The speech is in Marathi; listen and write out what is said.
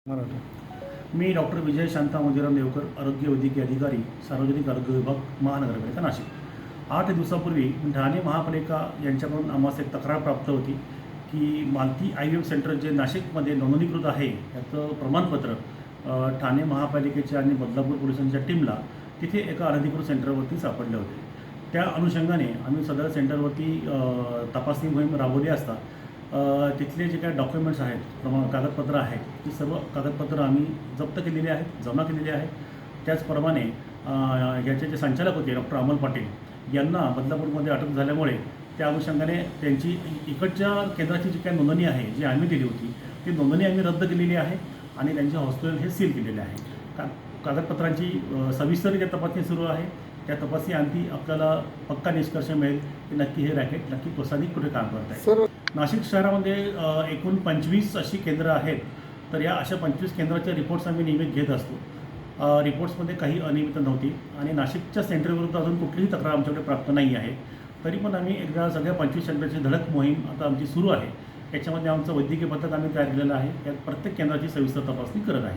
मराठा. मी डॉक्टर विजय शांता मोदीराम देवकर, आरोग्य वैद्यकीय अधिकारी, सार्वजनिक आरोग्य विभाग, महानगरपालिका नाशिक. 8 दिवसापूर्वी ठाणे महापालिका यांच्याकडून आम्हाला एक तक्रार प्राप्त होती की मालती IVF सेंटर जे नाशिकमध्ये नोंदणीकृत आहे याचं प्रमाणपत्र ठाणे महापालिकेच्या आणि बदलापूर पोलिसांच्या टीमला तिथे एका अनधिकृत सेंटरवरती सापडले होते. त्या अनुषंगाने आम्ही सदर सेंटरवरती तपासणी मोहीम राबवली असता तिथले जे काही डॉक्युमेंट्स आहेत, कागदपत्र आहेत, ती सर्व कागदपत्र आम्ही जप्त केलेली आहेत, जमा केलेली आहेत. त्याचप्रमाणे याचे जे संचालक होते डॉक्टर अमोल पाटील यांना बदलापूरमध्ये अटक झाल्यामुळे त्या अनुषंगाने त्यांची इकडच्या केंद्राची जी काही नोंदणी आहे जी आम्ही दिली होती ती नोंदणी आम्ही रद्द केलेली आहे आणि त्यांचे हॉस्पिटल हे सील केलेले आहे. कागदपत्रांची सविस्तर तपासणी सुरू आहे. त्या तपासणी अंती आपल्याला पक्का निष्कर्ष मिळेल की नक्की हे रॅकेट नक्की कोसानी कुठे काम करत आहे. सर, नाशिक शहरामध्ये एकूण 25 अशी केंद्र आहेत. तर या अशा 25 केंद्राचे रिपोर्ट्स आम्ही नियमित घेत असतो. रिपोर्ट्समध्ये काही अनियमितता नव्हती आणि नाशिकच्या सेंटरविरुद्ध अजून कुठलीही तक्रार आमच्याकडे प्राप्त नाही आहे. तरी पण आम्ही एकदा सगळ्या 25 सेंटरची धडक मोहीम आता आमची सुरू आहे. याच्यामध्ये आमचं वैद्यकीय पथक आम्ही तयार केलेलं आहे. यात प्रत्येक केंद्राची सविस्तर तपासणी करत आहे.